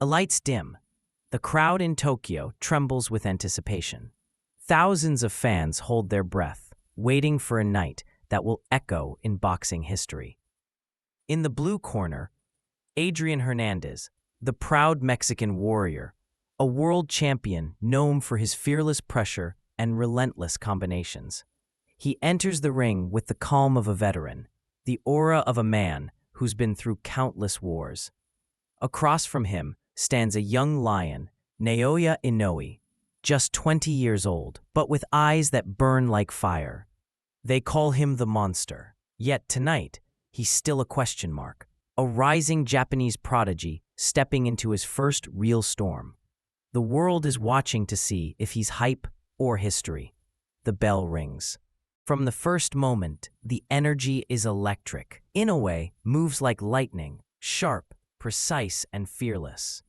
The lights dim. The crowd in Tokyo trembles with anticipation. Thousands of fans hold their breath, waiting for a night that will echo in boxing history. In the blue corner, Adrian Hernandez, the proud Mexican warrior, a world champion known for his fearless pressure and relentless combinations. He enters the ring with the calm of a veteran, the aura of a man who's been through countless wars. Across from him stands a young lion, Naoya Inoue, just 20 years old, but with eyes that burn like fire. They call him the monster, yet tonight, he's still a question mark, a rising Japanese prodigy stepping into his first real storm. The world is watching to see if he's hype or history. The bell rings. From the first moment, the energy is electric. Inoue moves like lightning, sharp, precise, and fearless.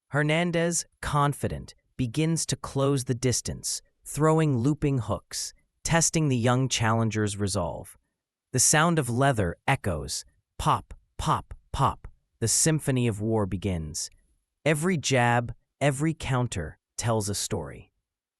Hernandez, confident, begins to close the distance, throwing looping hooks, testing the young challenger's resolve. The sound of leather echoes. Pop, pop, pop. The symphony of war begins. Every jab, every counter tells a story.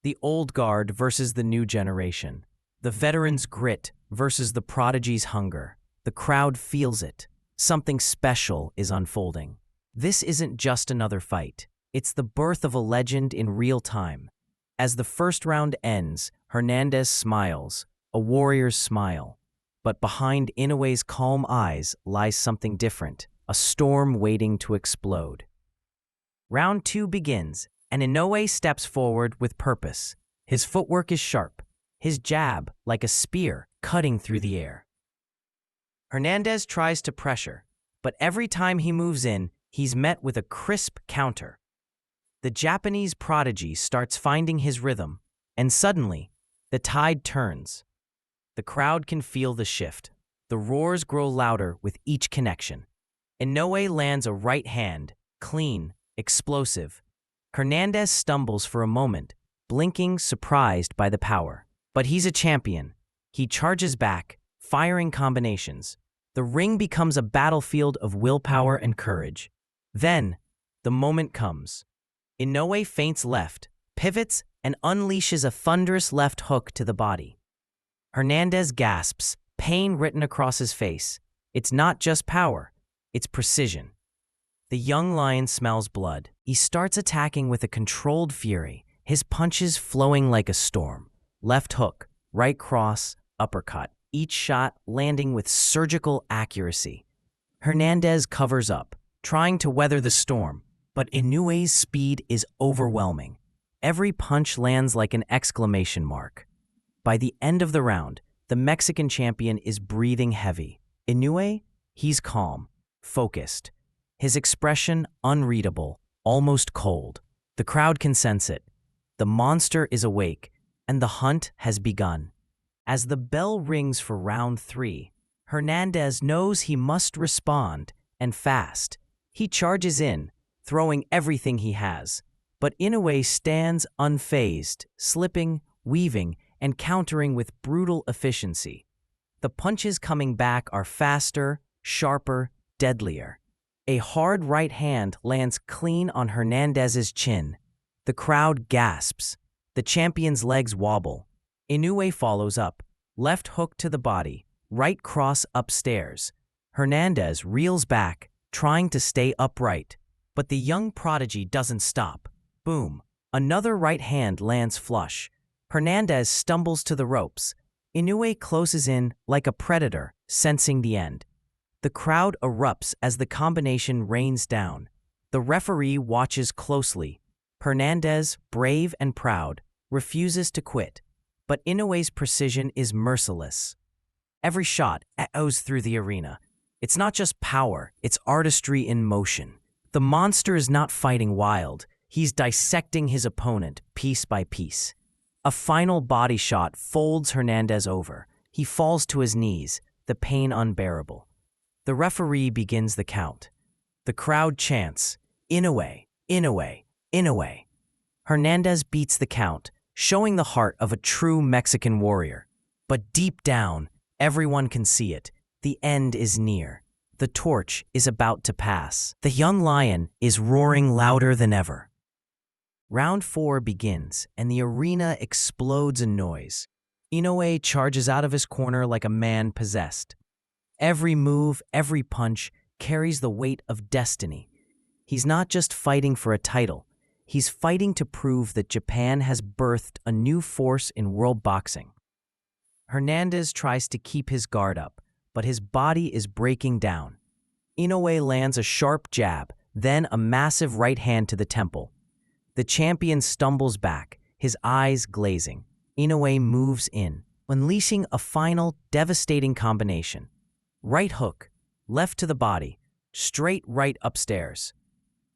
The old guard versus the new generation. The veteran's grit versus the prodigy's hunger. The crowd feels it. Something special is unfolding. This isn't just another fight. It's the birth of a legend in real time. As the first round ends, Hernandez smiles, a warrior's smile. But behind Inoue's calm eyes lies something different, a storm waiting to explode. Round 2 begins, and Inoue steps forward with purpose. His footwork is sharp, his jab like a spear cutting through the air. Hernandez tries to pressure, but every time he moves in, he's met with a crisp counter. The Japanese prodigy starts finding his rhythm, and suddenly, the tide turns. The crowd can feel the shift. The roars grow louder with each connection. Inoue lands a right hand, clean, explosive. Hernandez stumbles for a moment, blinking, surprised by the power. But he's a champion. He charges back, firing combinations. The ring becomes a battlefield of willpower and courage. Then, the moment comes. Inoue feints left, pivots, and unleashes a thunderous left hook to the body. Hernandez gasps, pain written across his face. It's not just power, it's precision. The young lion smells blood. He starts attacking with a controlled fury, his punches flowing like a storm. Left hook, right cross, uppercut, each shot landing with surgical accuracy. Hernandez covers up, trying to weather the storm, but Inoue's speed is overwhelming. Every punch lands like an exclamation mark. By the end of the round, the Mexican champion is breathing heavy. Inoue, he's calm, focused. His expression unreadable, almost cold. The crowd can sense it. The monster is awake, and the hunt has begun. As the bell rings for round 3, Hernandez knows he must respond, and fast. He charges in, throwing everything he has. But Inoue stands unfazed, slipping, weaving, and countering with brutal efficiency. The punches coming back are faster, sharper, deadlier. A hard right hand lands clean on Hernandez's chin. The crowd gasps. The champion's legs wobble. Inoue follows up. Left hook to the body, right cross upstairs. Hernandez reels back, trying to stay upright. But the young prodigy doesn't stop. Boom. Another right hand lands flush. Hernandez stumbles to the ropes. Inoue closes in like a predator, sensing the end. The crowd erupts as the combination rains down. The referee watches closely. Hernandez, brave and proud, refuses to quit. But Inoue's precision is merciless. Every shot echoes through the arena. It's not just power, it's artistry in motion. The monster is not fighting wild. He's dissecting his opponent piece by piece. A final body shot folds Hernandez over. He falls to his knees, the pain unbearable. The referee begins the count. The crowd chants, "Inoue, Inoue, Inoue." Hernandez beats the count, showing the heart of a true Mexican warrior. But deep down, everyone can see it. The end is near. The torch is about to pass. The young lion is roaring louder than ever. Round 4 begins, and the arena explodes in noise. Inoue charges out of his corner like a man possessed. Every move, every punch carries the weight of destiny. He's not just fighting for a title. He's fighting to prove that Japan has birthed a new force in world boxing. Hernandez tries to keep his guard up, but his body is breaking down. Inoue lands a sharp jab, then a massive right hand to the temple. The champion stumbles back, his eyes glazing. Inoue moves in, unleashing a final, devastating combination. Right hook, left to the body, straight right upstairs.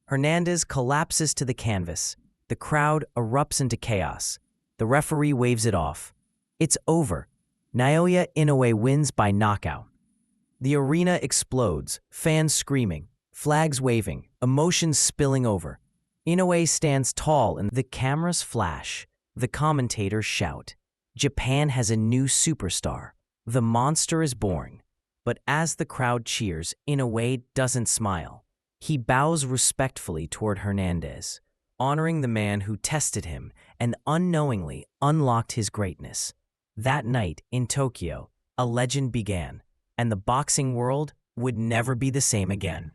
Hernandez collapses to the canvas. The crowd erupts into chaos. The referee waves it off. It's over. Naoya Inoue wins by knockout. The arena explodes, fans screaming, flags waving, emotions spilling over. Inoue stands tall and the cameras flash. The commentators shout. Japan has a new superstar. The monster is born. But as the crowd cheers, Inoue doesn't smile. He bows respectfully toward Hernandez, honoring the man who tested him and unknowingly unlocked his greatness. That night in Tokyo, a legend began, and the boxing world would never be the same again.